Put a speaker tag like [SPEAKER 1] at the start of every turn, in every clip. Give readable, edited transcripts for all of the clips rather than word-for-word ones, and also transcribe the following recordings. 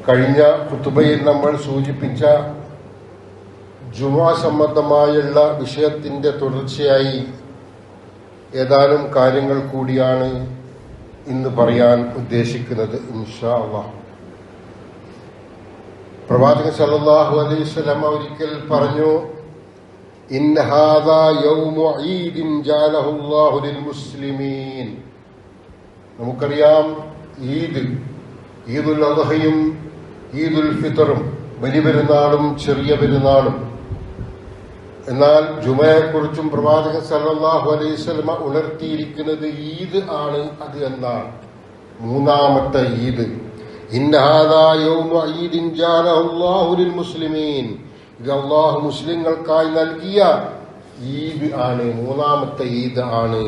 [SPEAKER 1] കഴിഞ്ഞ ഖുതുബയിൽ നമ്മൾ സൂചിപ്പിച്ച ജുമുഅ സംബന്ധമായുള്ള വിഷയത്തിന്റെ തുടർച്ചയായി ഏതാനും കാര്യങ്ങൾ കൂടിയാണ് ഇന്ന് പറയാൻ ഉദ്ദേശിക്കുന്നത്. ഇൻഷാ അല്ലാഹ്. പ്രവാചകൻ സല്ലല്ലാഹു അലൈഹി വസല്ലം ഒരിക്കൽ പറഞ്ഞു, ഇന്ന ഹാദാ യൗമു ഈദിൻ ജഅലഹു അല്ലാഹു ലിൽ മുസ്ലിമീൻ. നമുക്കറിയാം, ഈദുൽ അദ്ഹയും ഈദുൽ ഫിത്തറും, വലിയ പെരുന്നാളും ചെറിയ പെരുന്നാളും. എന്നാൽ ജുമയെക്കുറിച്ചും പ്രവാചകൻ സല്ലല്ലാഹു അലൈഹി വസല്ലം ഉണർത്തിയിരിക്കുന്നത് ഈദ് ആണ് അത് എന്നാണ്. മൂന്നാമത്തെ ഈദ്. ഇന്ന ഹാദാ യൗമു ഈദിൻ ജഅലഹു അല്ലാഹു ലിൽ മുസ്ലിമീൻ. ഇത് അല്ലാഹു മുസ്ലിങ്ങൾക്കായി നൽകിയ ഈദ് ആണ്, മൂന്നാമത്തെ ഈദ് ആണ്.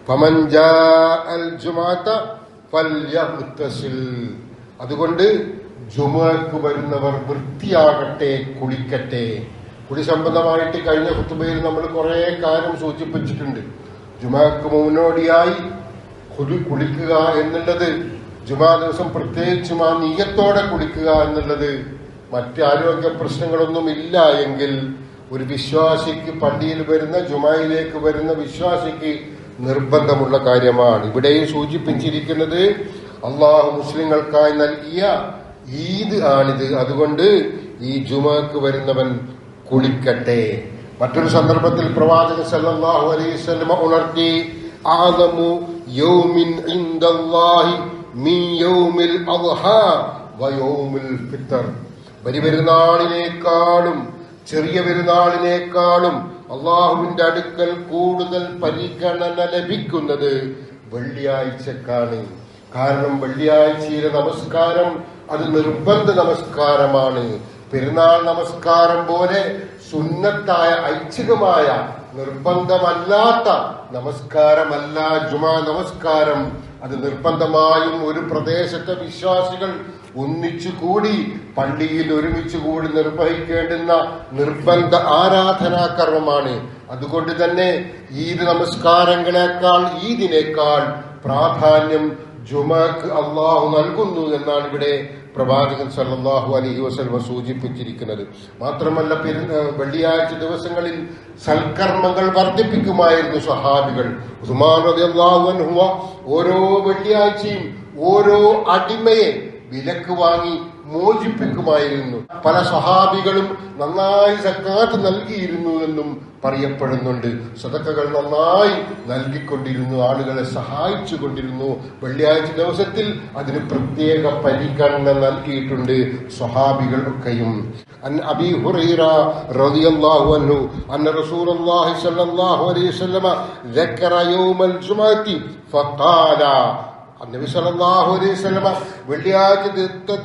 [SPEAKER 1] ഫമൻ ജാഅൽ ജുമുഅത ഫൽയഗ്തസിൽ. അതുകൊണ്ട് ജുമുഅക്ക് വരുന്നവർ വൃത്തിയാകട്ടെ, കുളിക്കട്ടെ. കുളി സംബന്ധമായിട്ട് കഴിഞ്ഞ ഖുതുബയിൽ നമ്മൾ കുറെ കാര്യം സൂചിപ്പിച്ചിട്ടുണ്ട്. ജുമുഅക്ക് മുന്നോടിയായി കുളിക്കുക എന്നുള്ളത്, ജുമുഅ ദിവസം പ്രത്യേകിച്ചും ആ നിയ്യത്തോടെ കുളിക്കുക എന്നുള്ളത്, മറ്റ് ആരോഗ്യ പ്രശ്നങ്ങളൊന്നും ഇല്ല എങ്കിൽ ഒരു വിശ്വാസിക്ക്, പള്ളിയിൽ വരുന്ന ജുമുഅയിലേക്ക് വരുന്ന വിശ്വാസിക്ക് നിർബന്ധമുള്ള കാര്യമാണ്. ഇവിടെയും സൂചിപ്പിച്ചിരിക്കുന്നത് അള്ളാഹു മുസ്ലിങ്ങൾക്കായി നൽകിയ ഈദ് ആണിത്. അതുകൊണ്ട് ഈ ജുമുഅക്ക് വരുന്നവൻ കുളിക്കട്ടെ. മറ്റൊരു സന്ദർഭത്തിൽ പ്രവാചകൻ സല്ലല്ലാഹു അലൈഹി വസല്ലം ഉണർത്തി, അഅ്ലമു യൗമിൻ ഇൻദല്ലാഹി മിൻ യൗമിൽ അദ്ഹാ വ യൗമിൽ ഫിത്തർ. വലിയ പെരുന്നാളിനേക്കാളും ചെറിയ പെരുന്നാളിനേക്കാളും അള്ളാഹുവിന്റെ അടുക്കൽ കൂടുതൽ പരിഗണന ലഭിക്കുന്നത് വെള്ളിയാഴ്ചക്കാണ്. കാരണം വെള്ളിയാഴ്ചയിലെ നമസ്കാരം അത് നിർബന്ധ നമസ്കാരമാണ്. പെരുന്നാൾ നമസ്കാരം പോലെ സുന്നത്തായ, ഐച്ഛികമായ, നിർബന്ധമല്ലാത്ത നമസ്കാരമല്ല ജുമുഅ നമസ്കാരം. അത് നിർബന്ധമായും ഒരു പ്രദേശത്തെ വിശ്വാസികൾ ഒന്നിച്ചുകൂടി പള്ളിയിൽ ഒരുമിച്ചുകൂടി നിർവഹിക്കേണ്ടുന്ന നിർബന്ധ ആരാധനാ കർമ്മമാണ്. അതുകൊണ്ട് തന്നെ ഈദ് നമസ്കാരങ്ങളെക്കാൾ, ഈദിനേക്കാൾ പ്രാധാന്യം ജുമുഅക്ക് അള്ളാഹു നൽകുന്നു എന്നാണ് ഇവിടെ പ്രവാചകൻ സല്ലല്ലാഹു അലൈഹി വസല്ലം സൂചിപ്പിച്ചിരിക്കുന്നത്. മാത്രമല്ല, വെള്ളിയാഴ്ച ദിവസങ്ങളിൽ സൽക്കർമ്മങ്ങൾ വർദ്ധിപ്പിക്കുമായിരുന്നു സ്വഹാബികൾ. ഉസ്മാൻ റളിയല്ലാഹു അൻഹു ഓരോ വെള്ളിയാഴ്ചയും ഓരോ അടിമയെ വിലക്ക് വാങ്ങി മോചിപ്പിക്കുമായിരുന്നു. പല സ്വഹാബികളും നന്നായി സക്കാത്ത് നൽകിയിരുന്നു എന്നും പറയപ്പെടുന്നുണ്ട്. സദഖകൾ നന്നായി നൽകിക്കൊണ്ടിരുന്നു, ആളുകളെ സഹായിച്ചു കൊണ്ടിരുന്നു. വെള്ളിയാഴ്ച ദിവസത്തിൽ അതിന് പ്രത്യേക പരിഗണന നൽകിയിട്ടുണ്ട് സ്വഹാബികൾ ഒക്കെയും. അൻ അബീ ഹുറൈറ റളിയല്ലാഹു അൻഹു അന്ന റസൂലുള്ളാഹി സ്വല്ലല്ലാഹു അലൈഹി വസല്ലം ദക്കറ യൗമൽ ജുമുഅത്തി ഫഖാല. നബി സല്ലല്ലാഹു അലൈഹി വസല്ലം വെള്ളിയാഴ്ച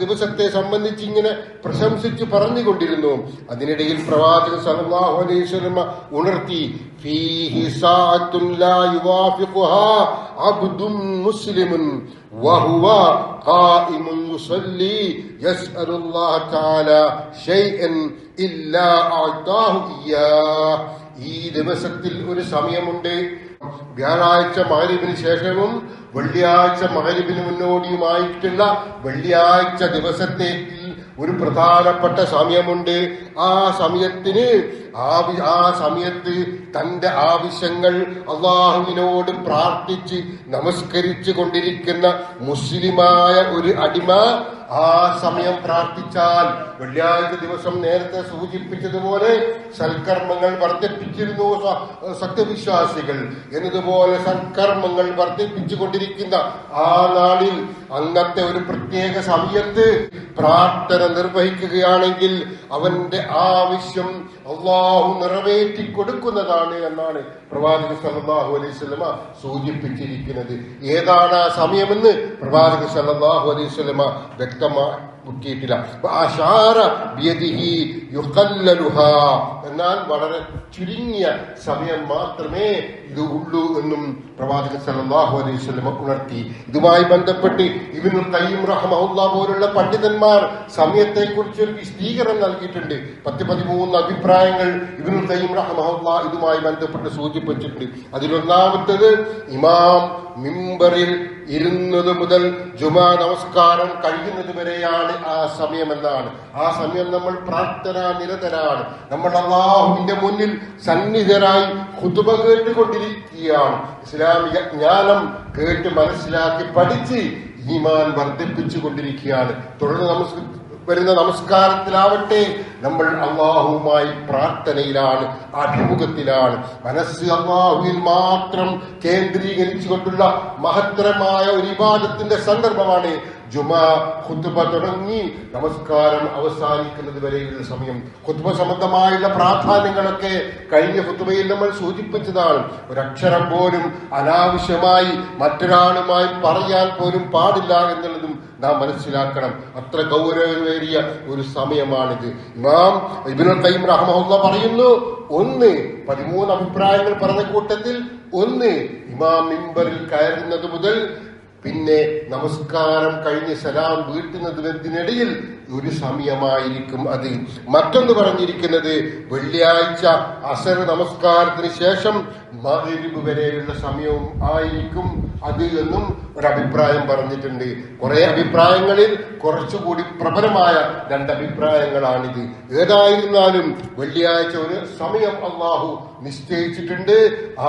[SPEAKER 1] ദിവസത്തെ സംബന്ധിച്ച് ഇങ്ങനെ പ്രശംസിച്ച് പറഞ്ഞുകൊണ്ടിരുന്നു. അതിനിടയിൽ പ്രവാചകൻ സല്ലല്ലാഹു അലൈഹി വസല്ലം ഉണർത്തി, ഫീഹി സഅത്തുൻ ലാ യുവാഫിഖുഹാ അബ്ദുൻ മുസ്ലിമുൻ വഹുവ ഖായിമുൻ യുസല്ലി യസ്അലുല്ലാഹ തആല ശൈഅൻ ഇല്ലാ അഅതാഹു ഇയ്യാഹ്. ഈ ദിവസത്തിൽ ഒരു സമയമുണ്ട്, വ്യാഴാഴ്ച മഗ്‌രിബിന് ശേഷവും വെള്ളിയാഴ്ച മഗ്‌രിബിന് മുന്നോടിയുമായിട്ടുള്ള വെള്ളിയാഴ്ച ദിവസത്തേക്ക് ഒരു പ്രധാനപ്പെട്ട സമയമുണ്ട്. ആ സമയത്ത് തന്റെ ആവശ്യങ്ങൾ അള്ളാഹുവിനോട് പ്രാർത്ഥിച്ച് നമസ്കരിച്ചു കൊണ്ടിരിക്കുന്ന മുസ്ലിമായ ഒരു അടിമ ആ സമയം പ്രാർത്ഥിച്ചാൽ, വെള്ളിയാഴ്ച ദിവസം നേരത്തെ സൂചിപ്പിച്ചതുപോലെ സൽക്കർമ്മങ്ങൾ വർദ്ധിപ്പിച്ചിരുന്നു സത്യവിശ്വാസികൾ എന്നതുപോലെ സൽക്കർമ്മങ്ങൾ വർദ്ധിപ്പിച്ചുകൊണ്ടിരിക്കുന്ന ആ നാളിൽ അന്നത്തെ ഒരു പ്രത്യേക സമയത്ത് പ്രാർത്ഥന നിർവഹിക്കുകയാണെങ്കിൽ അവന്റെ ആവശ്യം അള്ളാഹു നിറവേറ്റി കൊടുക്കുന്നതാണ് എന്നാണ് പ്രവാചകൻ സല്ലല്ലാഹു അലൈഹി വസല്ലം സൂചിപ്പിച്ചിരിക്കുന്നത്. ഏതാണ് ആ സമയമെന്ന് പ്രവാചകൻ സല്ലല്ലാഹു അലൈഹി വസല്ലം വ്യക്തമാക്കിയിട്ടില്ല. എന്നാൽ വളരെ ചുരുങ്ങിയ സമയം മാത്രമേ ഇത് ഉള്ളൂ എന്നും പ്രവാചകൻ സല്ലല്ലാഹു അലൈഹി വസല്ലം ഉണർത്തി. ഇതുമായി ബന്ധപ്പെട്ട് ഇബ്നുൽ ഖയ്യിം റഹിമഹുല്ലാഹ് പോലുള്ള പണ്ഡിതന്മാർ സമയത്തെക്കുറിച്ച് ഒരു വിശദീകരണം നൽകിയിട്ടുണ്ട്. 13 അഭിപ്രായങ്ങൾ ഇബ്നുൽ ഖയ്യിം റഹിമഹുല്ലാഹ് ഇതുമായി ബന്ധപ്പെട്ട് സൂചിപ്പിച്ചു. സൂചിപ്പിച്ചിട്ടുണ്ട്. അതിലൊന്നാമത്തത് ഇമാം മിമ്പറിൽ ഇരുന്നത് മുതൽ ജുമാ നമസ്കാരം കഴിയുന്നത് വരെയാണ് ആ സമയമെന്നാണ്. ആ സമയം നമ്മൾ പ്രാർത്ഥനാ നിരതരാണ്. നമ്മൾ അല്ലാഹുവിന്റെ മുന്നിൽ സന്നിധരായി ഖുതുബ കേട്ടുകൊണ്ടിരിക്കുകയാണ്. ഇസ്ലാമിക ജ്ഞാനം കേട്ട് മനസ്സിലാക്കി പഠിച്ച് ഈമാൻ വർദ്ധിപ്പിച്ചു കൊണ്ടിരിക്കുകയാണ്. തുടർന്ന് വരുന്ന നമസ്കാരത്തിലാവട്ടെ നമ്മൾ അല്ലാഹുവുമായി പ്രാർത്ഥനയിലാണ്, അഭിമുഖത്തിലാണ്. മനസ്സ് അല്ലാഹുവിൽ മാത്രം കേന്ദ്രീകരിച്ചുകൊണ്ടുള്ള മഹത്തരമായ ഒരു ഇബാദത്തിന്റെ സന്ദർഭമാണ് ജുമാ. ഖുത്ബ തുടങ്ങി നമസ്കാരം അവസാനിക്കുന്നത് വരെയുള്ള സമയം. ഖുത്ബ സംബന്ധമായുള്ള പ്രാധാന്യങ്ങളൊക്കെ കഴിഞ്ഞ ഖുത്ബയിൽ നമ്മൾ സൂചിപ്പിച്ചതാണ്. ഒരക്ഷരം പോലും അനാവശ്യമായി മറ്റൊരാളുമായി പറയാൻ പോലും പാടില്ല എന്നുള്ളതും നാം മനസ്സിലാക്കണം. അത്ര ഗൗരവമേറിയ ഒരു സമയമാണിത്. ഇമാം ഇബ്നുൽ ഖയ്യിം റഹ്മഹുല്ലാഹ് പറയുന്നു, 13 അഭിപ്രായങ്ങൾ പറഞ്ഞ കൂട്ടത്തിൽ ഒന്ന്, ഇമാം മിമ്പറിൽ കയറുന്നത് മുതൽ പിന്നെ നമസ്കാരം കഴിഞ്ഞ് സലാം വീട്ടുന്നതിനിടയിൽ ഒരു സമയമായിരിക്കും അത്. മറ്റൊന്ന് പറഞ്ഞിരിക്കുന്നത് വെള്ളിയാഴ്ച അസർ നമസ്കാരത്തിന് ശേഷം മഗ്രിബ് വരെയുള്ള സമയവും ആയിരിക്കും അത് എന്നും ഒരഭിപ്രായം പറഞ്ഞിട്ടുണ്ട്. കുറെ അഭിപ്രായങ്ങളിൽ കുറച്ചുകൂടി പ്രബലമായ 2 അഭിപ്രായങ്ങളാണിത്. ഏതായിരുന്നാലും വെള്ളിയാഴ്ച ഒരു സമയം അല്ലാഹു നിശ്ചയിച്ചിട്ടുണ്ട്.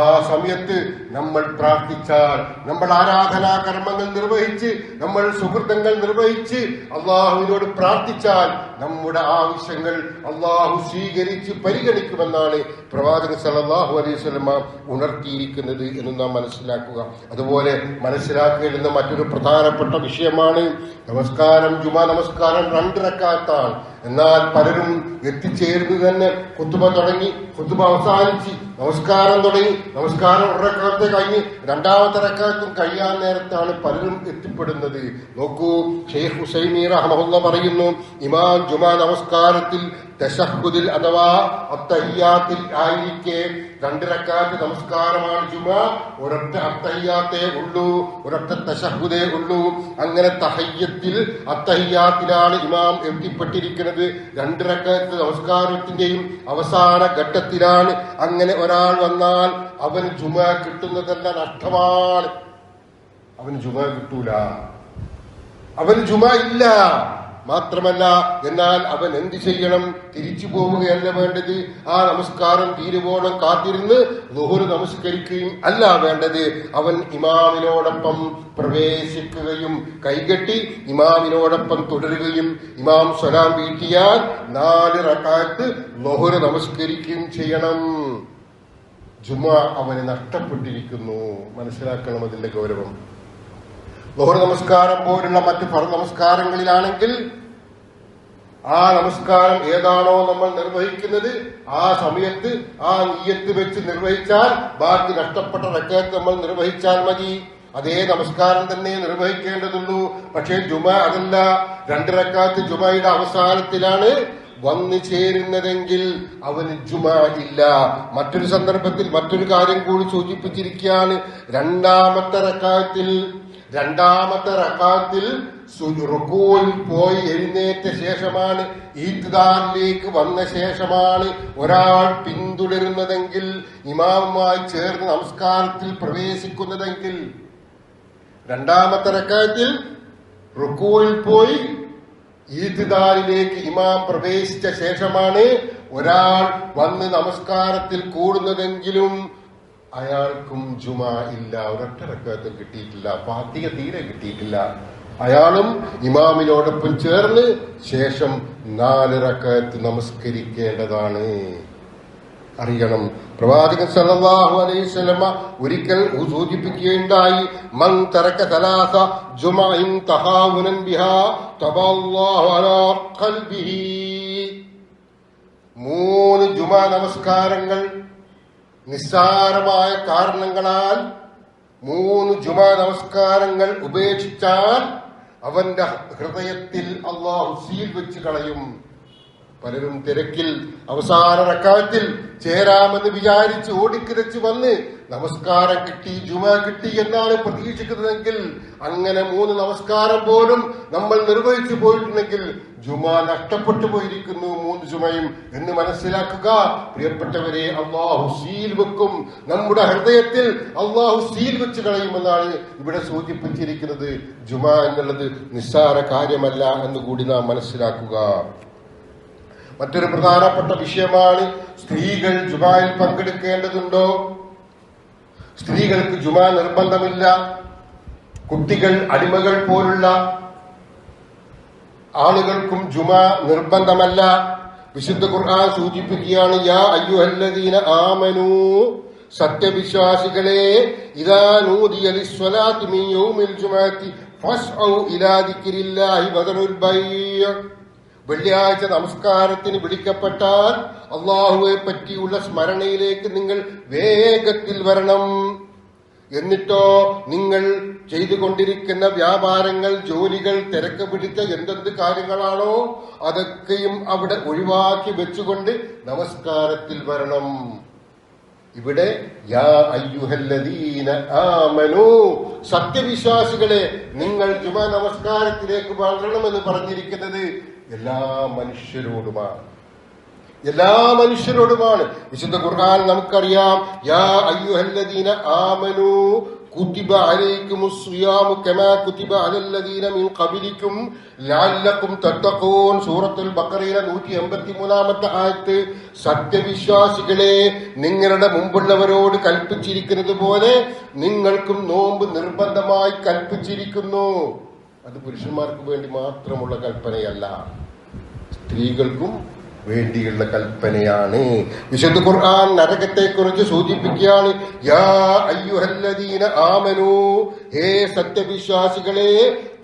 [SPEAKER 1] ആ സമയത്ത് നമ്മൾ പ്രാർത്ഥിച്ചാൽ, നമ്മൾ ആരാധനാ കർമ്മങ്ങൾ നിർവഹിച്ച്, നമ്മൾ സുഹൃത്തുക്കൾ നിർവഹിച്ച് അള്ളാഹുവിനോട് പ്രാർത്ഥിച്ചാൽ നമ്മുടെ ആവശ്യങ്ങൾ അള്ളാഹു സ്വീകരിച്ച് പരിഗണിക്കുമെന്നാണ് പ്രവാചകൻ സല്ലല്ലാഹു അലൈഹി വസല്ലം ഉണർത്തിയിരിക്കുന്നത് എന്ന് നാം മനസ്സിലാക്കുക. അതുപോലെ മനസ്സിലാക്കേണ്ടുന്ന മറ്റൊരു പ്രധാനപ്പെട്ട വിഷയമാണ് നമസ്കാരം. ജുമാ നമസ്കാരം 2 റക്അത്താണ്. എന്നാൽ പലരും എത്തിച്ചേർന്ന് തന്നെ ഖുത്ബ തുടങ്ങി, ഖുത്ബ അവസാനിച്ച് നമസ്കാരം തുടങ്ങി, നമസ്കാരം 1 റക്അത്ത് കഴിഞ്ഞ് 2ാമത്തെ റക്അത്തും കഴിയാൻ നേരത്താണ് പലരും എത്തിപ്പെടുന്നത്. നോക്കൂ, ഷെയ്ഖ് ഉസൈമി റഹ്മഹുല്ലാഹ് പറയുന്നു, ഇമാം ജുമാ നമസ്കാരത്തിൽ തശഹ്ഹുദിൽ അഥവാ അത്തഹിയ്യാത്തിൽ ആയിരിക്കെ 2 റക്അത്ത് നമസ്കാരമാണ് ജുമാ. ഒരൊറ്റ അത്തഹിയ്യാത്തേ ഉള്ളൂ, ഒരൊറ്റ തശഹ്ഹുദേ ഉള്ളൂ. അങ്ങനെ തഹയ്യത്തിൽ അത്തഹിയ്യാത്തിലാണ് ഇമാം എത്തിപ്പെട്ടിരിക്കുന്നത്. 2 റക്അത്ത് നമസ്കാരത്തിന്റെയും അവസാന ഘട്ടത്തിലാണ്. അങ്ങനെ ഒരാൾ വന്നാൽ അവന് ജുമാ കിട്ടുന്നതല്ല, നഷ്ടമാണ്. അവന് ജുമാ കിട്ടൂല, അവന് ജുമാ ഇല്ല. മാത്രമല്ല, എന്നാൽ അവൻ എന്ത് ചെയ്യണം? തിരിച്ചു പോവുകയല്ല വേണ്ടത്. ആ നമസ്കാരം തീരുവോളം കാത്തിരുന്ന് ളുഹ്ർ നമസ്കരിക്കുകയും അല്ല വേണ്ടത്. അവൻ ഇമാമിനോടൊപ്പം പ്രവേശിക്കുകയും കൈകെട്ടി ഇമാമിനോടൊപ്പം തുടരുകയും ഇമാം സലാം വീട്ടിയാൽ 4 റക്അത്ത് ളുഹ്ർ നമസ്കരിക്കുകയും ചെയ്യണം. ജുമാ അവന് നഷ്ടപ്പെട്ടിരിക്കുന്നു. മനസ്സിലാക്കണം അതിന്റെ ഗൗരവം. ളുഹ്ർ നമസ്കാരം പോലുള്ള മറ്റ് ഫർദ് നമസ്കാരങ്ങളിലാണെങ്കിൽ ആ നമസ്കാരം ഏതാണോ നമ്മൾ നിർവഹിക്കുന്നത് ആ സമയത്ത് ആ നിയ്യത്ത് വെച്ച് നിർവഹിച്ചാൽ ബാക്കി നഷ്ടപ്പെട്ട റക്അത്ത് നമ്മൾ നിർവഹിച്ചാൽ മതി. അതേ നമസ്കാരം തന്നെ നിർവഹിക്കേണ്ടതുള്ളൂ. പക്ഷേ ജുമാ അതല്ല. 2 റക്അത്ത് ജുമയുടെ അവസാനത്തിലാണ് വന്നു ചേരുന്നതെങ്കിൽ അവന് ജുമാ ഇല്ല. മറ്റൊരു സന്ദർഭത്തിൽ മറ്റൊരു കാര്യം കൂടി സൂചിപ്പിച്ചിരിക്കുകയാണ്. രണ്ടാമത്തെ റക്അത്തിൽ റുകൂയിൽ പോയി എഴുന്നേറ്റ ശേഷമാണ്, ഈത്ദാലിലേക്ക് വന്ന ശേഷമാണ് ഒരാൾ പിന്തുടരുന്നതെങ്കിൽ, ഇമാമുമായി ചേർന്ന് നമസ്കാരത്തിൽ പ്രവേശിക്കുന്നതെങ്കിൽ, 2ാമത്തെ റക്അത്തിൽ റുകൂയിൽ പോയി ഈത്ദാലിലേക്ക് ഇമാം പ്രവേശിച്ച ശേഷമാണ് ഒരാൾ വന്ന് നമസ്കാരത്തിൽ കൂടുന്നതെങ്കിലും അയാൾക്കും ജുമാ ഇല്ല. ഒരൊറ്റ റക്അത്തും കിട്ടിയിട്ടില്ല, ഫാത്തിഹ തീരെ കിട്ടിയിട്ടില്ല. അയാളും ഇമാമിനോടൊപ്പം ചേർന്ന് ശേഷം 4 റക്അത്ത് നമസ്കരിക്കേണ്ടതാണ്. അറിയണം, പ്രവാചകൻ സല്ലല്ലാഹു അലൈഹി വസല്ലം ഒരിക്കൽ സൂചിപ്പിക്കുകയുണ്ടായി, മൻ തറക സലാസ ജുമഇൻ തഹാവുനൻ ബിഹാ തബല്ലാഹു അലാ ഖൽബിഹി. 3 ജുമാ നമസ്കാരങ്ങൾ നിസ്സാരമായ കാരണങ്ങളാൽ 3 ജുമാ നമസ്കാരങ്ങൾ ഉപേക്ഷിച്ചാൽ അവന്റെ ഹൃദയത്തിൽ അല്ലാഹു സീൽ വെച്ച് കളയും. പലരും തിരക്കിൽ അവസാന റക്അത്തിൽ ചേരാമെന്ന് വിചാരിച്ച് ഓടിക്കിരച്ച് വന്ന് നമസ്കാരം കിട്ടി, ജുമാ കിട്ടി എന്നാണ് പ്രതീക്ഷിക്കുന്നതെങ്കിൽ അങ്ങനെ 3 നമസ്കാരം പോലും നമ്മൾ നിർവഹിച്ചു പോയിട്ടുണ്ടെങ്കിൽ ജുമാ നഷ്ടപ്പെട്ടു പോയിരിക്കുന്നു, 3 ജുമയും എന്ന് മനസ്സിലാക്കുക. പ്രിയപ്പെട്ടവരെ, അള്ളാഹു സീൽ വെക്കും, നമ്മുടെ ഹൃദയത്തിൽ അള്ളാഹു സീൽ വെച്ച് കളയുമെന്നാണ് ഇവിടെ സൂചിപ്പിച്ചിരിക്കുന്നത്. ജുമാ എന്നുള്ളത് നിസ്സാര കാര്യമല്ല എന്നുകൂടി നാം മനസ്സിലാക്കുക. മറ്റൊരു പ്രധാനപ്പെട്ട വിഷയമാണ് സ്ത്രീകൾ ജുമായിൽ പങ്കെടുക്കേണ്ടതുണ്ടോ? സ്ത്രീകൾക്ക് ജുമാ നിർബന്ധമില്ല. കുട്ടികൾ, അടിമകൾ പോലുള്ള ആളുകൾക്കും ജുമാ നിർബന്ധമല്ല. വിശുദ്ധ ഖുർആൻ സൂചിപ്പിക്കുകയാണ്, യാ അയ്യുഹല്ലദീന ആമനൂ, സത്യവിശ്വാസികളെ, ഇദാ നൂദിയ ലിസ്സലാത്തി മിൻ യൗമിൽ ജുമുഅത്തി ഫസ്ഔ ഇലാ ദിക്രില്ലാഹി വദറുൽ ബൈഅ. വെള്ളിയാഴ്ച നമസ്കാരത്തിന് വിളിക്കപ്പെട്ടാൽ അള്ളാഹുവെ പറ്റിയുള്ള സ്മരണയിലേക്ക് നിങ്ങൾ വേഗത്തിൽ വരണം. എന്നിട്ടോ നിങ്ങൾ ചെയ്തുകൊണ്ടിരിക്കുന്ന വ്യാപാരങ്ങൾ, ജോലികൾ, തിരക്ക് പിടിച്ച എന്തെന്ത് കാര്യങ്ങളാണോ അതൊക്കെയും അവിടെ ഒഴിവാക്കി വെച്ചുകൊണ്ട് നമസ്കാരത്തിൽ വരണം. ഇവിടെ യാ അയ്യുഹല്ലദീന ആമനൂ, സത്യവിശ്വാസികളെ നിങ്ങൾ ജുമാ നമസ്കാരത്തിലേക്ക് വരണമെന്ന് പറഞ്ഞിരിക്കുന്നത് എല്ലാ മനുഷ്യരോടുമാണ്. വിശുദ്ധ ഖുർആൻ നമുക്കറിയാം, യാ അയ്യുഹല്ലദീന ആമനൂ കുതിബ അലൈക്കുമുസ് സിയാമു കമാ കുതിബ അലല്ലദീന മിൻ ഖബലിക്കും ലഅല്ലക്കും തത്തഖൂൻ. സൂറത്തുൽ ബഖറയിലെ 183-ാമത്തെ ആയത്ത്, സത്യവിശ്വാസികളെ, നിങ്ങളുടെ മുമ്പുള്ളവരോട് കൽപ്പിച്ചിരിക്കുന്നത് പോലെ നിങ്ങൾക്കും നോമ്പ് നിർബന്ധമായി കൽപ്പിച്ചിരിക്കുന്നു. അത് പുരുഷന്മാർക്ക് വേണ്ടി മാത്രമുള്ള കൽപ്പനയല്ല, സ്ത്രീകൾക്കും വേണ്ടിയുള്ള കൽപ്പനയാണ്. വിശുദ്ധ ഖുർആൻ നരകത്തെക്കുറിച്ച് സൂചിപ്പിക്കുകയാണ്, യാ അയ്യുഹല്ലദീന ആമനൂ, ഹേ സത്യവിശ്വാസികളെ,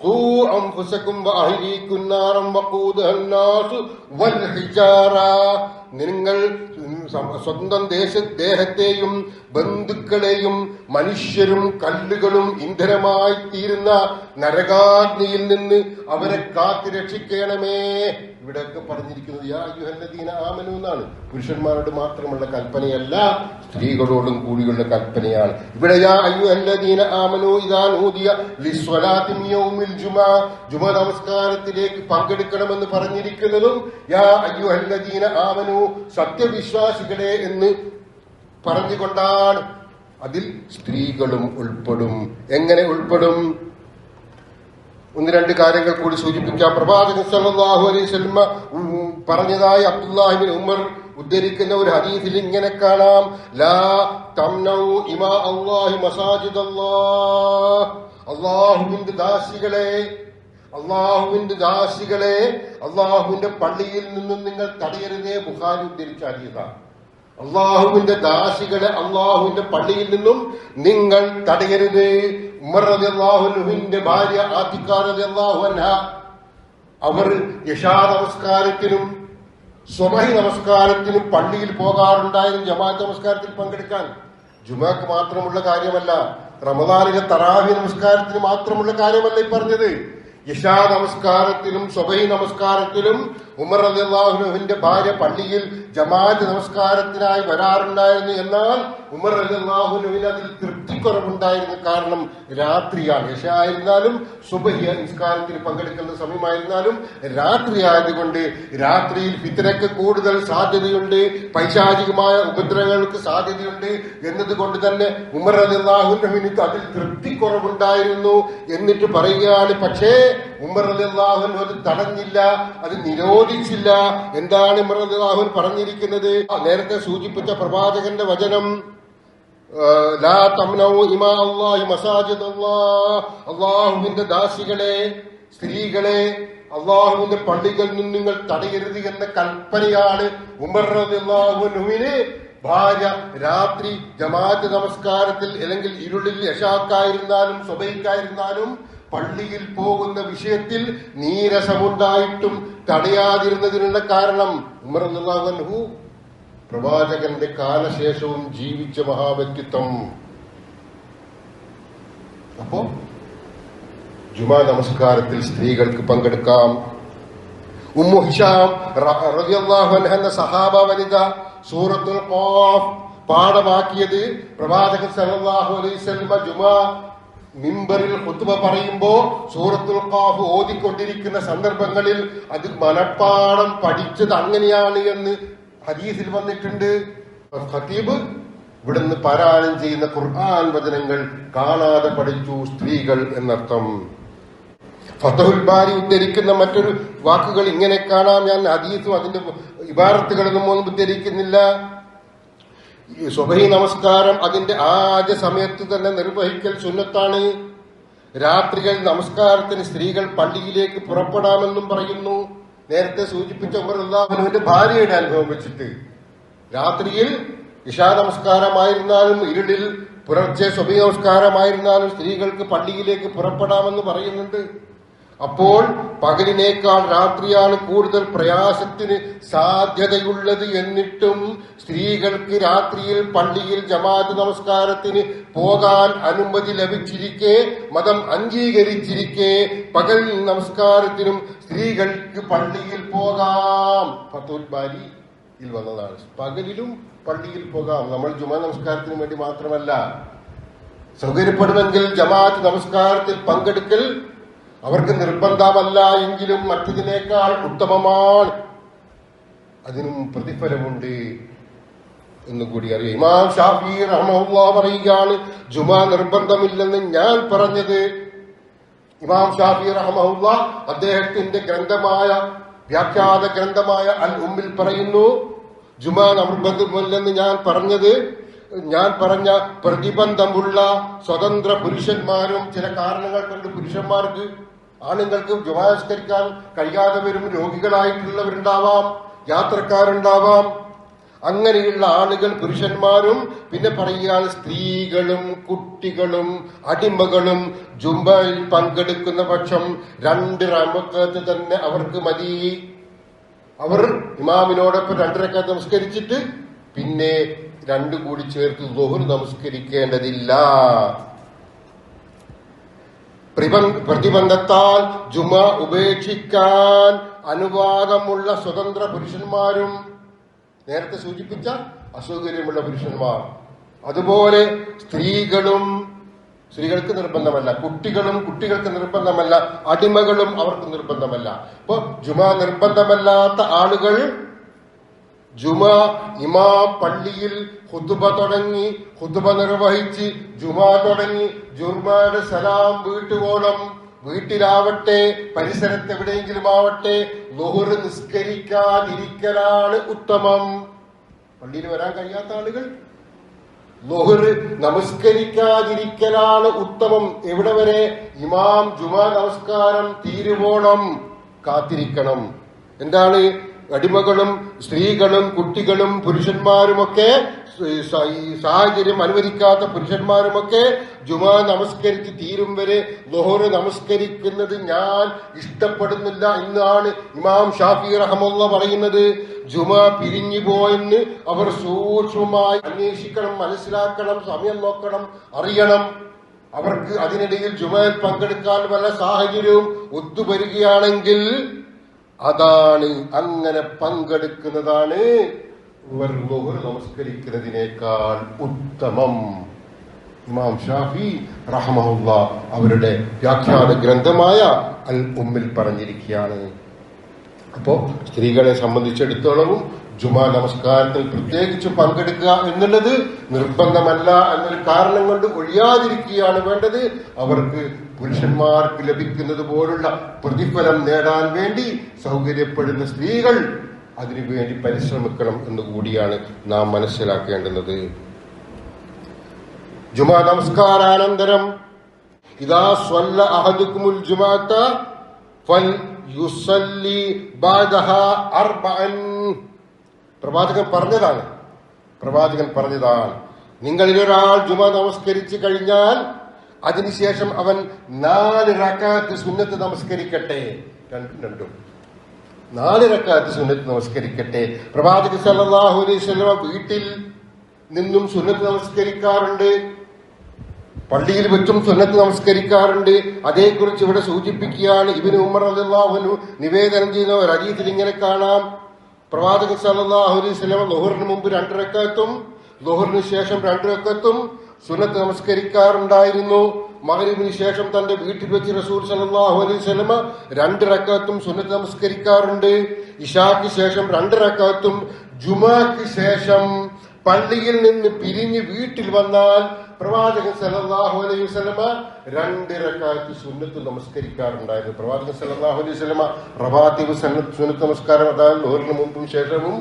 [SPEAKER 1] ഖൂ അൻഫുസകും വഅഹ്ലീകും നാറൻ വഖൂദുഹൻ നാസു വൽ ഹിജാറ, നിങ്ങൾ സ്വന്തം ദേഹത്തെയും ബന്ധുക്കളെയും മനുഷ്യരും കല്ലുകളും ഇന്ധനമായി തീരുന്ന നരകാഗ്നിയിൽ നിന്ന് അവരെ കാത്തു രക്ഷിക്കണമേ. ഇവിടെയൊക്കെ പറഞ്ഞിരിക്കുന്നത് യാ അയ്യുഹല്ലദീന ആമനൂ എന്നാണ്. പുരുഷന്മാരോട് മാത്രമുള്ള കൽപ്പനയല്ല, സ്ത്രീകളോടും കൂടിയുള്ള കൽപ്പനയാണ്. ഇവിടെ യാ അയ്യുഹല്ലദീന ആമനൂ ഇദാ നൂദിയ ലിസ്സലാത്തി മിൻ യൗമിൽ ജുമുഅ, ജുമുഅ നമസ്കാരത്തിലേക്ക് പങ്കെടുക്കണമെന്ന് പറഞ്ഞിരിക്കുന്നതും യാ അയ്യുഹല്ലദീന ആമനൂ, സത്യവിശ്വാസികളെ എന്ന് പറഞ്ഞുകൊണ്ടാണ്. അതിൽ സ്ത്രീകളും ഉൾപ്പെടും. എങ്ങനെ ഉൾപ്പെടും? 1-2 കാര്യങ്ങൾ കൂടി സൂചിപ്പിക്കാം. പ്രവാചകൻ സല്ലല്ലാഹു അലൈഹി വസല്ലം പറഞ്ഞതായി അബ്ദുല്ലാഹി ഇബ്നു ഉമർ ഉദ്ധരിക്കുന്ന ഒരു ഹദീസിൽ ഇങ്ങനെ കാണാം, ലാ തംനഉ ഇമാ അല്ലാഹി മസാജിദല്ലാഹ്, അല്ലാഹുവിന്റെ ദാസികളെ അല്ലാഹുവിന്റെ പള്ളിയിൽ നിന്നും നിങ്ങൾ തടയരുതേ. ബുഖാരി ഉദ്ധരിച്ച ഹദീസാണ്. അള്ളാഹുവിന്റെ ദാസികളെ അള്ളാഹുവിന്റെ പള്ളിയിൽ നിന്നും നിങ്ങൾ തടയരുത്. ഉമർ റളിയല്ലാഹു അൻഹുവിന്റെ ഭാര്യ ആതിഖ റളിയല്ലാഹു അൻഹ, അവർ ഇശാ നമസ്കാരത്തിനും സുബഹി നമസ്കാരത്തിനും പള്ളിയിൽ പോകാറുണ്ടായിരുന്നു, ജമാഅത്ത് നമസ്കാരത്തിൽ പങ്കെടുക്കാൻ. ജുമുഅക്ക് മാത്രമുള്ള കാര്യമല്ല, റമദാനിലെ തറാവി നമസ്കാരത്തിന് മാത്രമുള്ള കാര്യമല്ല ഈ പറഞ്ഞത്. ഇശാ നമസ്കാരത്തിലും സുബഹി നമസ്കാരത്തിലും ഉമർ റളിയല്ലാഹു അൻഹുവിന്റെ ഭാര്യ പള്ളിയിൽ ജമാഅത്ത് നമസ്കാരത്തിനായി വരാറുണ്ടായിരുന്നു. എന്നാൽ ഉമർ റളിയല്ലാഹു അൻഹുവിന് അതിൽ തൃപ്തിക്കുറവുണ്ടായിരുന്നു. കാരണം രാത്രിയാണ്. ഇശാ ആയിരുന്നാലും സുബഹി നിസ്കാരത്തിന് പങ്കെടുക്കുന്ന സമയമായിരുന്നാലും രാത്രി ആയതുകൊണ്ട് രാത്രിയിൽ ഫിത്നക്ക് കൂടുതൽ സാധ്യതയുണ്ട്, പൈശാചികമായ ഉപദ്രവങ്ങൾക്ക് സാധ്യതയുണ്ട് എന്നതുകൊണ്ട് തന്നെ ഉമർ റളിയല്ലാഹു അൻഹുവിന് അതിൽ തൃപ്തിക്കുറവുണ്ടായിരുന്നു. എന്നിട്ട് പറയുകയാണ്, പക്ഷേ ഉമർ റളിയല്ലാഹു അൻഹു അത് തടഞ്ഞില്ല, അത് നിരോധിച്ചില്ല. എന്താണ് ഉമർ റളിയല്ലാഹു അൻഹു പറഞ്ഞിരിക്കുന്നത്? നേരത്തെ സൂചിപ്പിച്ച പ്രവാചകന്റെ വചനം, ലാ തംനഉ ഇമാ അല്ലാഹി മസാജിദല്ലാഹ്, അല്ലാഹുവിന്റെ ദാസികളെ, സ്ത്രീകളെ അല്ലാഹുവിന്റെ പള്ളികളിൽ നിന്ന് നിങ്ങൾ തടയരുത് എന്ന കൽപ്പനയാണ് ഉമർ റളിയല്ലാഹു അൻഹുവിന് ഭാര്യ രാത്രി ജമാഅത്ത് നമസ്കാരത്തിൽ അല്ലെങ്കിൽ ഇരുളിൽ ഇശാക്കായിരുന്നാലും സുബഹിക്കായിരുന്നാലും പള്ളിയിൽ പോകുന്ന വിഷയത്തിൽ നീരസമുണ്ടായിട്ടും തടയാതിരുന്നതിനുള്ള കാരണം ഉമർ റളിയല്ലാഹു അൻഹു പ്രവാചകന്റെ കാലശേഷവും ജീവിച്ച മഹാവ്യക്തിത്വം. അപ്പോ ജുമാ നമസ്കാരത്തിൽ സ്ത്രീകൾക്ക് പങ്കെടുക്കാം. ഉമ്മു ഹിഷാം റളിയല്ലാഹു അൻഹ എന്ന സഹാബ വനിത സൂറത്തുൽ ഖാഫ് പാഠമാക്കിയത് പ്രവാചകൻ സല്ലല്ലാഹു അലൈഹി വസല്ലം ജുമാ മിമ്പറിൽ ഖുത്ബ പറയുമ്പോ സൂറത്തുൽ ഖാഫ് ഓതിക്കൊണ്ടിരിക്കുന്ന സന്ദർഭങ്ങളിൽ അത് മനപ്പാഠം പഠിച്ചത് അങ്ങനെയാണ് എന്ന് ഹദീസിൽ വന്നിട്ടുണ്ട്. ഖതീബ് ഇവിടുന്ന് പാരായണം ചെയ്യുന്ന ഖുർആൻ വചനങ്ങൾ കാണാതെ പഠിച്ചു സ്ത്രീകൾ എന്നർത്ഥം. ഫതഹുൽ ബാരി ഉദ്ധരിക്കുന്ന മറ്റൊരു വാക്കുകൾ ഇങ്ങനെ കാണാം. ഞാൻ ഹദീസും അതിന്റെ ഇബാറത്തുകളൊന്നും ഒന്നും ഉദ്ധരിക്കുന്നില്ല. സുബഹി നമസ്കാരം അതിന്റെ ആദ്യ സമയത്ത് തന്നെ നിർവഹിക്കൽ സുന്നത്താണ്. രാത്രികൾ നമസ്കാരത്തിന് സ്ത്രീകൾ പള്ളിയിലേക്ക് പുറപ്പെടാമെന്നും പറയുന്നു. നേരത്തെ സൂചിപ്പിച്ച ഉമർ റളിയല്ലാഹു അൻഹുവിന്റെ ഭാര്യയുടെ അനുഭവം വെച്ചിട്ട് രാത്രിയിൽ ഇശാ നമസ്കാരമായിരുന്നാലും ഇരുളിൽ പുലർച്ചെ സുബഹി നമസ്കാരമായിരുന്നാലും സ്ത്രീകൾക്ക് പള്ളിയിലേക്ക് പുറപ്പെടാമെന്ന് പറയുന്നുണ്ട്. അപ്പോൾ പകലിനേക്കാൾ രാത്രിയാണ് കൂടുതൽ പ്രയാസത്തിന് സാധ്യതയുള്ളത്. എന്നിട്ടും സ്ത്രീകൾക്ക് രാത്രിയിൽ പള്ളിയിൽ ജമാഅത്ത് നമസ്കാരത്തിന് പോകാൻ അനുമതി ലഭിച്ചിരിക്കെ, മതം അംഗീകരിച്ചിരിക്കെ, പകൽ നമസ്കാരത്തിനും സ്ത്രീകൾക്ക് പള്ളിയിൽ പോകാം. ഫതുൽ ബാരിയിൽ വന്നതാണ്. പകലിലും പള്ളിയിൽ പോകാം. നമ്മൾ ജുമാ നമസ്കാരത്തിന് വേണ്ടി മാത്രമല്ല. സൗകര്യപ്പെടുമെങ്കിൽ ജമാഅത്ത് നമസ്കാരത്തിൽ പങ്കെടുക്കൽ അവർക്ക് നിർബന്ധമല്ല എങ്കിലും മറ്റതിനേക്കാൾ ഉത്തമമാണ്, അതിനും പ്രതിഫലമുണ്ട് എന്നുകൂടി അറിയാം. ഇമാം ഷാഫിഈ റഹ്മഹുല്ലാഹ് പറയുകയാണ്, ജുമാ നിർബന്ധമില്ലെന്ന് ഞാൻ പറഞ്ഞത്. ഇമാം ഷാഫിഈ റഹ്മഹുല്ലാഹ് അദ്ദേഹത്തിന്റെ ഗ്രന്ഥമായ വ്യാഖ്യാത ഗ്രന്ഥമായ അൽ ഉമ്മിൽ പറയുന്നു, ജുമാ നിർബന്ധമില്ലെന്ന് ഞാൻ പറഞ്ഞ പ്രതിബന്ധമുള്ള സ്വതന്ത്ര പുരുഷന്മാരും ചില കാരണങ്ങൾ കൊണ്ട് പുരുഷന്മാർക്ക് ആണുങ്ങൾക്ക് ജുമാസ്കരിക്കാൻ കഴിയാതെ വരും, രോഗികളായിട്ടുള്ളവരുണ്ടാവാം, യാത്രക്കാരുണ്ടാവാം, അങ്ങനെയുള്ള ആളുകൾ പുരുഷന്മാരും പിന്നെ പറയുകയാണ് സ്ത്രീകളും കുട്ടികളും അടിമകളും ജുംബയിൽ പങ്കെടുക്കുന്ന പക്ഷം 2 റക്അത്ത് തന്നെ അവർക്ക് മതി. അവർ ഇമാമിനോടൊപ്പം 2 റക്അത്ത് നമസ്കരിച്ചിട്ട് പിന്നെ 2 കൂടി ചേർത്ത് ളുഹർ നമസ്കരിക്കേണ്ടതില്ല. പ്രതിബന്ധത്താൽ ജുമാ ഉപേക്ഷിക്കാൻ അനുവാദമുള്ള സ്വതന്ത്ര പുരുഷന്മാരും നേരത്തെ സൂചിപ്പിച്ച അസൗകര്യമുള്ള പുരുഷന്മാർ, അതുപോലെ സ്ത്രീകൾക്ക് നിർബന്ധമല്ല, കുട്ടികൾക്ക് നിർബന്ധമല്ല, അടിമകളും അവർക്ക് നിർബന്ധമല്ല. ഇപ്പൊ ജുമാ നിർബന്ധമല്ലാത്ത ആളുകൾ ജുമാ ഇമാം പള്ളിയിൽ ഖുതുബ തുടങ്ങി, ഖുതുബ നിർവഹിച്ച് ജുമാ തുടങ്ങി ജുമായുടെ സലാം വീട്ടുവോളം, വീട്ടിലാവട്ടെ പരിസരത്ത് എവിടെയെങ്കിലും ആവട്ടെ, ളുഹർ നിസ്കരിക്കാതിരിക്കലാണ് ഉത്തമം. പള്ളിയിൽ വരാൻ കഴിയാത്ത ആളുകൾ ളുഹർ നമസ്കരിക്കാതിരിക്കലാണ് ഉത്തമം. എവിടെ വരെ? ഇമാം ജുമാ നമസ്കാരം തീരുവോളം കാത്തിരിക്കണം. എന്താണ്? അടിമകളും സ്ത്രീകളും കുട്ടികളും പുരുഷന്മാരുമൊക്കെ, സാഹചര്യം അനുവദിക്കാത്ത പുരുഷന്മാരുമൊക്കെ ജുമാ നമസ്കരിച്ച് തീരും വരെ ളുഹർ നമസ്കരിക്കുന്നത് ഞാൻ ഇഷ്ടപ്പെടുന്നില്ല എന്നാണ് ഇമാം ഷാഫിഈ റഹ്മത്തുള്ളാഹി പറയുന്നത്. ജുമാ പിരിഞ്ഞു പോയെന്ന് അവർ സൂക്ഷ്മമായി അന്വേഷിക്കണം, മനസ്സിലാക്കണം, സമയം നോക്കണം, അറിയണം. അവർക്ക് അതിനിടയിൽ ജുമയിൽ പങ്കെടുക്കാൻ വല്ല സാഹചര്യവും ഒത്തുവരികയാണെങ്കിൽ അതാണ്, അങ്ങനെ പങ്കെടുക്കുന്നതാണ് ഇവർ ളുഹർ നമസ്കരിക്കുന്നതിനേക്കാൾ ഉത്തമം. ഇമാം ഷാഫി റഹ്മഹുല്ലാഹ് അവരുടെ വ്യാഖ്യാന ഗ്രന്ഥമായ അൽ ഉമ്മിൽ പറഞ്ഞിരിക്കുകയാണ്. അപ്പോ സ്ത്രീകളെ സംബന്ധിച്ചിടത്തോളവും ജുമാ നമസ്കാരത്തിൽ പ്രത്യേകിച്ച് പങ്കെടുക്കുക എന്നുള്ളത് നിർബന്ധമല്ല എന്നൊരു കാരണം കൊണ്ട് ഒഴിയാതിരിക്കുകയാണ് വേണ്ടത്. അവർക്ക് പുരുഷന്മാർക്ക് ലഭിക്കുന്നത് പോലുള്ള പ്രതിഫലം നേടാൻ വേണ്ടി സൗകര്യപ്പെടുന്ന സ്ത്രീകൾ അതിനുവേണ്ടി പരിശ്രമിക്കണം എന്നുകൂടിയാണ് നാം മനസ്സിലാക്കേണ്ടുന്നത്. ജുമാ നമസ്കാരാനന്തരം ഇദാ സ്വല്ല അഹദുകുമുൽ ജുമാഅത ഫൽ യുസല്ലി ബഅദഹാ അർബഅൻ. പ്രവാചകൻ പറഞ്ഞതാണ്, നിങ്ങളിൽ ഒരാൾ ജുമാ നമസ്കരിച്ചു കഴിഞ്ഞാൽ അതിനുശേഷം അവൻ 4 റക്അത്ത് സുന്നത്ത് നമസ്കരിക്കട്ടെ. 4 റക്അത്ത് സുന്നത്ത് നമസ്കരിക്കട്ടെ. പ്രവാചകൻ സല്ലല്ലാഹു അലൈഹി വസല്ലം വീട്ടിൽ നിന്നും സുന്നത്ത് നമസ്കരിക്കാറുണ്ട്. പള്ളിയിൽ വെച്ചും സുന്നത്ത് നമസ്കരിക്കാറുണ്ട്. അതേക്കുറിച്ച് ഇവിടെ സൂചിപ്പിക്കുകയാണ്. ഇബ്നു ഉമർ റളിയല്ലാഹു അൻഹു നിവേദനം ചെയ്യുന്ന ഒരു ഹദീസിൽ ഇങ്ങനെ കാണാം, പ്രവാചകൻ സല്ലല്ലാഹു അലൈഹി വസല്ലം ളുഹറിന് മുമ്പ് 2 റക്അത്തും ളുഹറിന് ശേഷം 2 റക്അത്തും സുന്നത്ത് നമസ്കരിക്കാറുണ്ടായിരുന്നു. മഗ്രിബിന് ശേഷം തന്റെ വീട്ടിൽ വെച്ച് റസൂൽ സല്ലല്ലാഹു അലൈഹി വസല്ലം 2 റക്അത്തും സുന്നത്ത് നമസ്കരിക്കാറുണ്ട്. ഇശാക്ക് ശേഷം 2 റക്അത്തും ജുമാക്ക് ശേഷം പള്ളിയിൽ നിന്ന് പിരിഞ്ഞ് വീട്ടിൽ വന്നാൽ പ്രവാചകൻ സല്ലല്ലാഹു അലൈഹി വസല്ലം 2 റക്അത്ത് സുന്നത്ത് നമസ്കരിക്കാറുണ്ടായിരുന്നു. പ്രവാചകൻ സല്ലല്ലാഹു അലൈഹി വസല്ലം റവാത്തിബ് സുന്നത്ത് നമസ്കാരം, അതായത് ളുഹറിന് മുമ്പും ശേഷവും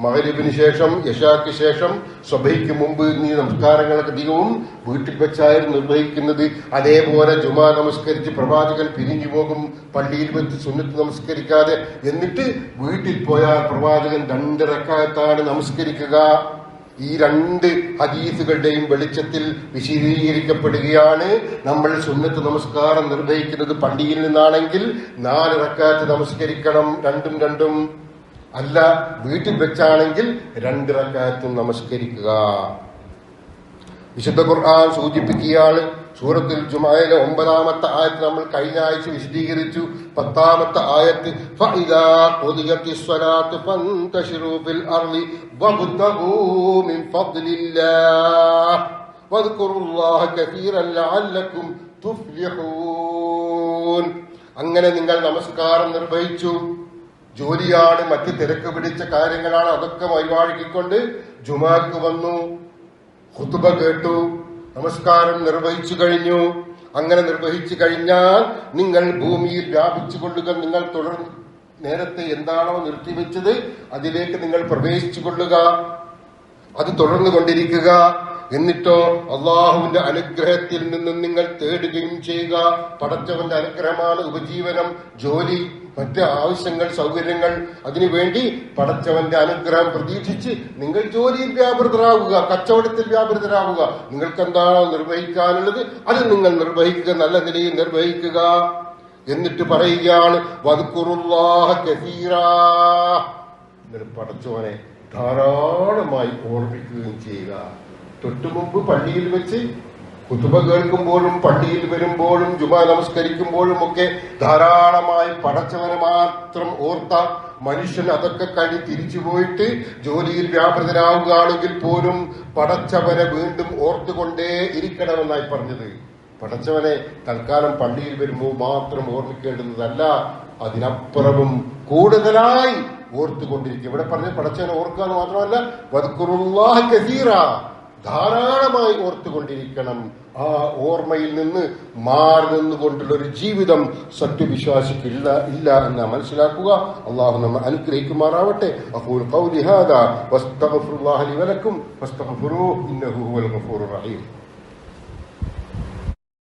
[SPEAKER 1] മഗ്രിബിന് ശേഷം ഇശാക്ക് ശേഷം സുബഹിക്ക് മുമ്പ് ഈ നമസ്കാരങ്ങളൊക്കെ അധികവും വീട്ടിൽ വെച്ചായിരുന്നു നിർവഹിക്കുന്നത്. അതേപോലെ ജുമാ നമസ്കരിച്ച് പ്രവാചകൻ പിരിഞ്ഞു പോകും, പള്ളിയിൽ വെച്ച് സുന്നത്ത് നമസ്കരിക്കാതെ. എന്നിട്ട് വീട്ടിൽ പോയാൽ പ്രവാചകൻ 2 റക്അത്താണ് നമസ്കരിക്കുക. ഈ 2 ഹദീസുകളുടെയും വെളിച്ചത്തിൽ വിശദീകരിക്കപ്പെടുകയാണ് നമ്മൾ സുന്നത്ത് നമസ്കാരം നിർവഹിക്കുന്നത്. പള്ളിയിൽ നിന്നാണെങ്കിൽ 4 റക്അത്ത് നമസ്കരിക്കണം, 2 അല്ല വീട്ടിൽ വെച്ചാണെങ്കിൽ 2 റക്അത്തും നമസ്കരിക്കുക. വിശുദ്ധ ഖുർആൻ സൂചിപ്പിക്കുകയാണ്. സൂറത്തുൽ ജുമഅയിലെ 9-ാമത്തെ ആയത്ത് നമ്മൾ കഴിഞ്ഞ ആഴ്ച വിശദീകരിച്ചു. 10-ാമത്തെ ആയത്ത് ഫഇദാ ഖുദിയത്തിസ് സ്വലാത്തു ഫന്തശിറൂ ഫിൽ അർളി വബ്തഗൂ മിൻ ഫദ്ലില്ലാഹ് വദ്കുറുല്ലാഹ കസീറൻ ലഅല്ലകും തുഫ്ലിഹൂൻ. അങ്ങനെ നിങ്ങൾ നമസ്കാരം നിർവഹിച്ചു. ജോലിയാണ്, മറ്റ് തിരക്ക് പിടിച്ച കാര്യങ്ങളാണ്, അതൊക്കെ വഴിവാഴിക്കൊണ്ട് ജുമാക്ക് വന്നു, ഖുതുബ കേട്ടു, നമസ്കാരം നിർവഹിച്ചു കഴിഞ്ഞു. അങ്ങനെ നിർവഹിച്ചു കഴിഞ്ഞാൽ നിങ്ങൾ ഭൂമിയിൽ വ്യാപിച്ചു കൊള്ളുക. നിങ്ങൾ തുടർന്ന് നേരത്തെ എന്താണോ നിർത്തിവെച്ചത് അതിലേക്ക് നിങ്ങൾ പ്രവേശിച്ചു കൊള്ളുക, അത് തുടർന്നു കൊണ്ടിരിക്കുക. എന്നിട്ടോ അള്ളാഹുവിന്റെ അനുഗ്രഹത്തിൽ നിന്നും നിങ്ങൾ തേടുകയും ചെയ്യുക. പടച്ചവന്റെ അനുഗ്രഹമാണ് ഉപജീവനം, ജോലി, മറ്റ് ആവശ്യങ്ങൾ, സൗകര്യങ്ങൾ. അതിനുവേണ്ടി പടച്ചവന്റെ അനുഗ്രഹം പ്രതീക്ഷിച്ച് നിങ്ങൾ ജോലിയിൽ വ്യാപൃതരാകുക, കച്ചവടത്തിൽ വ്യാപൃതരാകുക. നിങ്ങൾക്ക് എന്താണോ നിർവഹിക്കാനുള്ളത് അത് നിങ്ങൾ നിർവഹിക്കുക, നല്ല നിലയിൽ നിർവഹിക്കുക. എന്നിട്ട് പറയുകയാണ് വദ്കുറുല്ലാഹ കസീറാ, നിങ്ങൾ പടച്ചവനെ ധാരാളമായി ഓർമ്മിക്കുകയും ചെയ്യുക. തൊട്ടുമുമ്പ് പള്ളിയിൽ വെച്ച് ഖുതുബ കേൾക്കുമ്പോഴും പള്ളിയിൽ വരുമ്പോഴും ജുമാ നമസ്കരിക്കുമ്പോഴും ഒക്കെ ധാരാളമായി പടച്ചവനെ മാത്രം ഓർത്ത മനുഷ്യൻ അതൊക്കെ കഴിഞ്ഞ് തിരിച്ചു പോയിട്ട് ജോലിയിൽ വ്യാപൃതരാവുകയാണെങ്കിൽ പോലും പടച്ചവനെ വീണ്ടും ഓർത്തുകൊണ്ടേ ഇരിക്കണമെന്നായി പറഞ്ഞത്. പടച്ചവനെ തൽക്കാലം പള്ളിയിൽ വരുമ്പോൾ മാത്രം ഓർമ്മിക്കേണ്ടുന്നതല്ല, അതിനപ്പുറവും കൂടുതലായി ഓർത്തുകൊണ്ടിരിക്കും. ഇവിടെ പറഞ്ഞ പടച്ചവനെ ഓർക്കുക എന്ന് മാത്രമല്ല, വദ്കുറുല്ലാഹ കസീറാ, ധാരാളമായി ഓർത്തുകൊണ്ടിരിക്കണം. ആ ഓർമ്മയിൽ നിന്ന് മാറി നിന്നുകൊണ്ടുള്ള ഒരു ജീവിതം സത്യവിശ്വാസിക്കില്ല എന്ന് മനസ്സിലാക്കുക. അള്ളാഹു നമ്മെ അനുഗ്രഹിക്കുമാറാവട്ടെ. അഖൂലു ഖൗലി ഹാദാ വസ്തഗ്ഫിറുല്ലാഹ ലി വലക്കും ഫസ്തഗ്ഫിറൂഹു ഇന്നഹു ഹുവൽ ഗഫൂറുർ റഹീം.